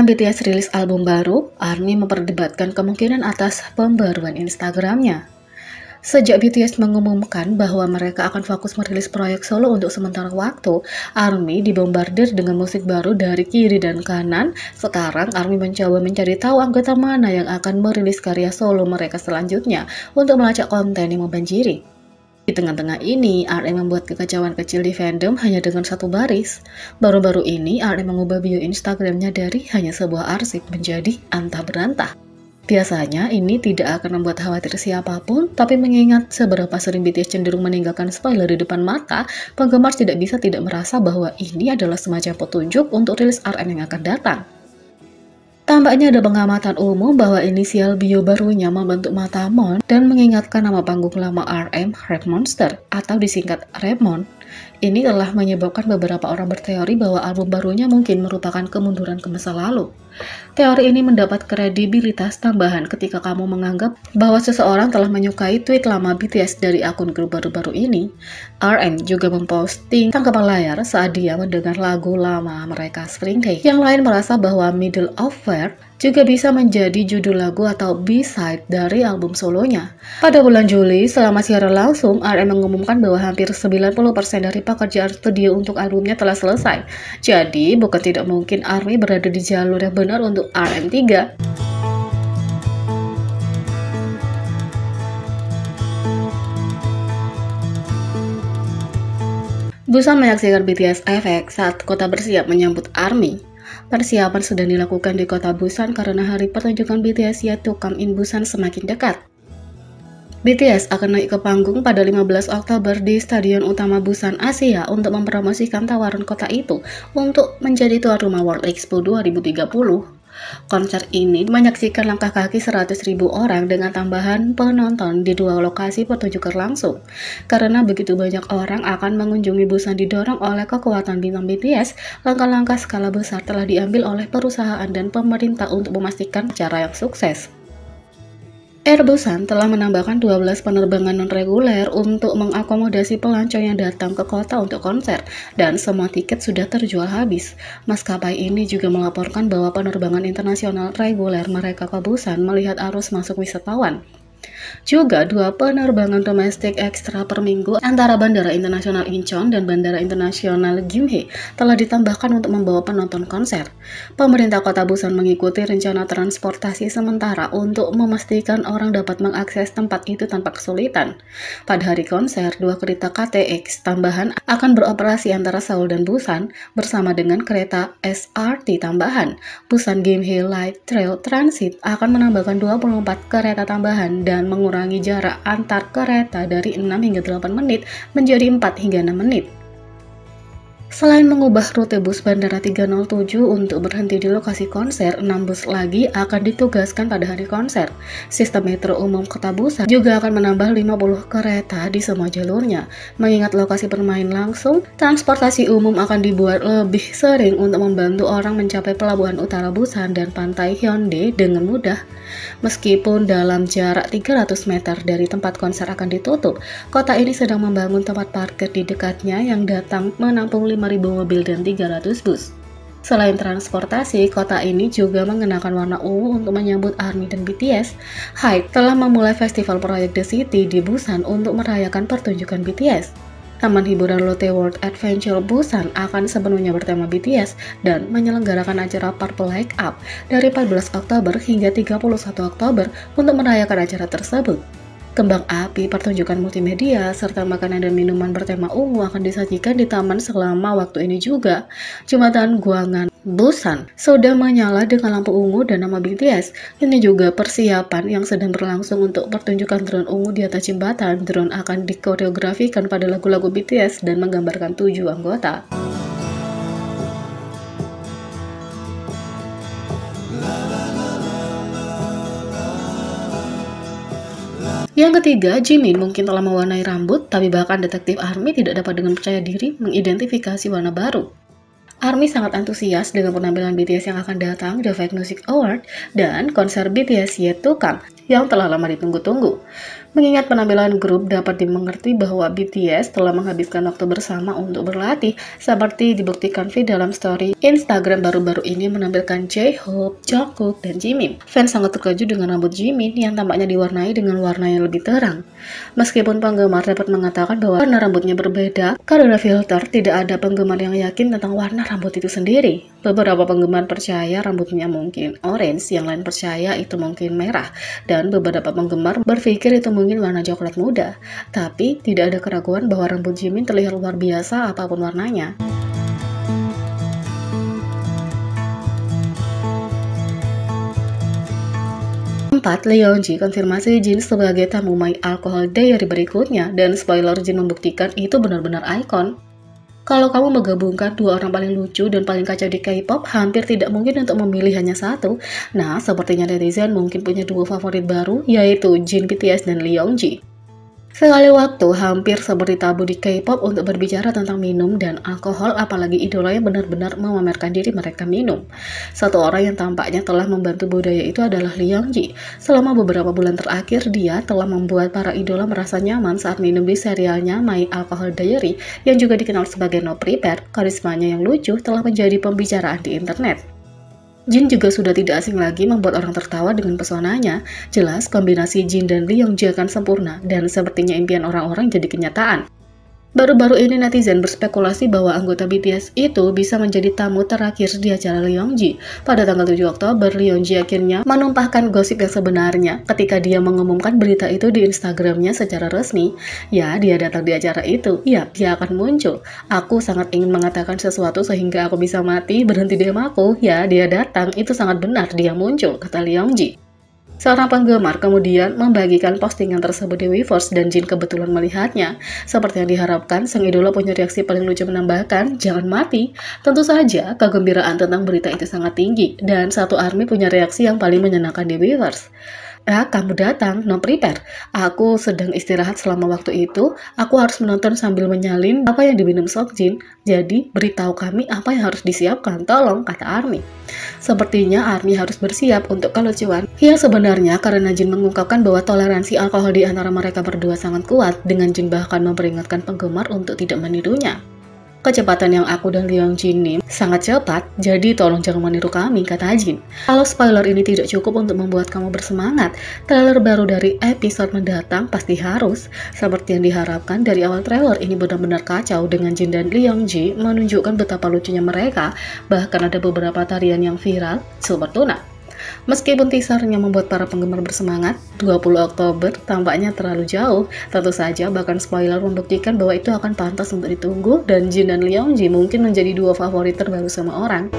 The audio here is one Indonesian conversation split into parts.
Sekarang BTS rilis album baru, ARMY memperdebatkan kemungkinan atas pembaruan Instagramnya. Sejak BTS mengumumkan bahwa mereka akan fokus merilis proyek solo untuk sementara waktu, ARMY dibombardir dengan musik baru dari kiri dan kanan. Sekarang ARMY mencoba mencari tahu anggota mana yang akan merilis karya solo mereka selanjutnya untuk melacak konten yang membanjiri. Di tengah-tengah ini, RM membuat kekacauan kecil di fandom hanya dengan satu baris. Baru-baru ini, RM mengubah bio Instagramnya dari hanya sebuah arsip menjadi antah berantah. Biasanya, ini tidak akan membuat khawatir siapapun, tapi mengingat seberapa sering BTS cenderung meninggalkan spoiler di depan mata, penggemar tidak bisa tidak merasa bahwa ini adalah semacam petunjuk untuk rilis RM yang akan datang. Tampaknya ada pengamatan umum bahwa inisial bio barunya membentuk mata Mon dan mengingatkan nama panggung lama RM, Rap Monster, atau disingkat Rapmon. Ini telah menyebabkan beberapa orang berteori bahwa album barunya mungkin merupakan kemunduran ke masa lalu. Teori ini mendapat kredibilitas tambahan ketika kamu menganggap bahwa seseorang telah menyukai tweet lama BTS dari akun grup baru-baru ini. RM juga memposting tangkapan layar saat dia mendengar lagu lama mereka Spring Day. Yang lain merasa bahwa Middle of Fire juga bisa menjadi judul lagu atau B-side dari album solonya. Pada bulan Juli, selama siaran langsung, RM mengumumkan bahwa hampir 90% dari pekerjaan studio untuk albumnya telah selesai. Jadi, bukan tidak mungkin ARMY berada di jalur yang benar untuk RM3. Busan menyaksikan BTS Effect saat kota bersiap menyambut ARMY. Persiapan sudah dilakukan di kota Busan karena hari pertunjukan BTS Yet to Come in Busan semakin dekat. BTS akan naik ke panggung pada 15 Oktober di Stadion Utama Busan, Asia untuk mempromosikan tawaran kota itu untuk menjadi tuan rumah World Expo 2030. Konser ini menyaksikan langkah kaki 100.000 orang dengan tambahan penonton di dua lokasi pertunjukan langsung. Karena begitu banyak orang akan mengunjungi Busan didorong oleh kekuatan bintang BTS, langkah-langkah skala besar telah diambil oleh perusahaan dan pemerintah untuk memastikan acara yang sukses. Air Busan telah menambahkan 12 penerbangan non-reguler untuk mengakomodasi pelancong yang datang ke kota untuk konser, dan semua tiket sudah terjual habis. Maskapai ini juga melaporkan bahwa penerbangan internasional reguler mereka ke Busan melihat arus masuk wisatawan. Juga dua penerbangan domestik ekstra per minggu antara Bandara Internasional Incheon dan Bandara Internasional Gimhae telah ditambahkan untuk membawa penonton konser. Pemerintah kota Busan mengikuti rencana transportasi sementara untuk memastikan orang dapat mengakses tempat itu tanpa kesulitan. Pada hari konser, dua kereta KTX tambahan akan beroperasi antara Seoul dan Busan bersama dengan kereta SRT tambahan. Busan Gimhae Light Rail Transit akan menambahkan 24 kereta tambahan dan mengurangi jarak antar kereta dari 6 hingga 8 menit menjadi 4 hingga 6 menit. Selain mengubah rute bus Bandara 307 untuk berhenti di lokasi konser, 6 bus lagi akan ditugaskan pada hari konser. Sistem metro umum kota Busan juga akan menambah 50 kereta di semua jalurnya. Mengingat lokasi bermain langsung, transportasi umum akan dibuat lebih sering untuk membantu orang mencapai pelabuhan utara Busan dan pantai Hyundai dengan mudah. Meskipun dalam jarak 300 meter dari tempat konser akan ditutup, kota ini sedang membangun tempat parkir di dekatnya yang datang menampung 5.000 mobil dan 300 bus. Selain transportasi, kota ini juga mengenakan warna ungu untuk menyambut ARMY dan BTS. HYBE telah memulai festival proyek The City di Busan untuk merayakan pertunjukan BTS. Taman hiburan Lotte World Adventure Busan akan sepenuhnya bertema BTS dan menyelenggarakan acara Purple Light Up dari 14 Oktober hingga 31 Oktober untuk merayakan acara tersebut. Kembang api, pertunjukan multimedia, serta makanan dan minuman bertema ungu akan disajikan di taman selama waktu ini juga. Jembatan Gwangan Busan sudah menyala dengan lampu ungu dan nama BTS. Ini juga persiapan yang sedang berlangsung untuk pertunjukan drone ungu di atas jembatan. Drone akan dikoreografikan pada lagu-lagu BTS dan menggambarkan 7 anggota. Yang ketiga, Jimin mungkin telah mewarnai rambut, tapi bahkan detektif ARMY tidak dapat dengan percaya diri mengidentifikasi warna baru. ARMY sangat antusias dengan penampilan BTS yang akan datang The Five Music Award dan konser BTS Yet to Come yang telah lama ditunggu-tunggu. Mengingat penampilan grup dapat dimengerti bahwa BTS telah menghabiskan waktu bersama untuk berlatih, seperti dibuktikan V dalam story Instagram baru-baru ini menampilkan J-Hope, Jungkook, dan Jimin. Fans sangat terkejut dengan rambut Jimin yang tampaknya diwarnai dengan warna yang lebih terang. Meskipun penggemar dapat mengatakan bahwa warna rambutnya berbeda karena filter, tidak ada penggemar yang yakin tentang warna rambut itu sendiri. Beberapa penggemar percaya rambutnya mungkin orange, yang lain percaya itu mungkin merah, dan beberapa penggemar berpikir itu mungkin warna coklat muda. Tapi tidak ada keraguan bahwa rambut Jimin terlihat luar biasa apapun warnanya. 4. Leongji konfirmasi Jin sebagai tamu My Alcohol Diary berikutnya, dan spoiler Jin membuktikan itu benar-benar ikon. Kalau kamu menggabungkan dua orang paling lucu dan paling kacau di K-pop, hampir tidak mungkin untuk memilih hanya satu. Nah, sepertinya netizen mungkin punya dua favorit baru, yaitu Jin BTS dan Leongji. Sekali waktu, hampir seperti tabu di K-pop untuk berbicara tentang minum dan alkohol, apalagi idolanya benar-benar memamerkan diri mereka minum. Satu orang yang tampaknya telah membantu budaya itu adalah Leongji. Selama beberapa bulan terakhir, dia telah membuat para idola merasa nyaman saat minum di serialnya My Alcohol Diary, yang juga dikenal sebagai No Prepare. Karismanya yang lucu telah menjadi pembicaraan di internet. Jin juga sudah tidak asing lagi membuat orang tertawa dengan pesonanya. Jelas kombinasi Jin dan Leongji akan sempurna, dan sepertinya impian orang-orang jadi kenyataan. Baru-baru ini netizen berspekulasi bahwa anggota BTS itu bisa menjadi tamu terakhir di acara Leongji. Pada tanggal 7 Oktober, Leongji akhirnya menumpahkan gosip yang sebenarnya ketika dia mengumumkan berita itu di Instagramnya secara resmi. Ya, dia datang di acara itu. Ya, dia akan muncul. Aku sangat ingin mengatakan sesuatu sehingga aku bisa mati, berhenti diam aku. Ya, dia datang. Itu sangat benar, dia muncul, kata Leongji. Seorang penggemar kemudian membagikan postingan tersebut di Weverse dan Jin kebetulan melihatnya. Seperti yang diharapkan, sang idola punya reaksi paling lucu menambahkan, "Jangan mati." Tentu saja, kegembiraan tentang berita itu sangat tinggi, dan satu ARMY punya reaksi yang paling menyenangkan di Weverse. Kamu datang, No Prepare. Aku sedang istirahat selama waktu itu. Aku harus menonton sambil menyalin apa yang diminum Seokjin. Jadi, beritahu kami apa yang harus disiapkan, tolong, kata ARMY. Sepertinya ARMY harus bersiap untuk kelucuan. Ya, sebenarnya karena Jin mengungkapkan bahwa toleransi alkohol di antara mereka berdua sangat kuat, dengan Jin bahkan memperingatkan penggemar untuk tidak menirunya. Kecepatan yang aku dan Leongji nim sangat cepat, jadi tolong jangan meniru kami, kata Jin. Kalau spoiler ini tidak cukup untuk membuat kamu bersemangat, trailer baru dari episode mendatang pasti harus. Seperti yang diharapkan dari awal trailer ini benar-benar kacau, dengan Jin dan Leongji menunjukkan betapa lucunya mereka, bahkan ada beberapa tarian yang viral, Super Tuna. Meskipun teasernya membuat para penggemar bersemangat, 20 Oktober tampaknya terlalu jauh. Tentu saja, bahkan spoiler membuktikan bahwa itu akan pantas untuk ditunggu, dan Jin dan Leongji mungkin menjadi dua favorit terbaru semua orang.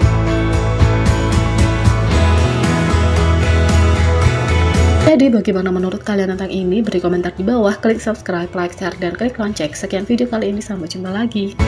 Jadi bagaimana menurut kalian tentang ini? Beri komentar di bawah, klik subscribe, like, share, dan klik lonceng. Sekian video kali ini, sampai jumpa lagi.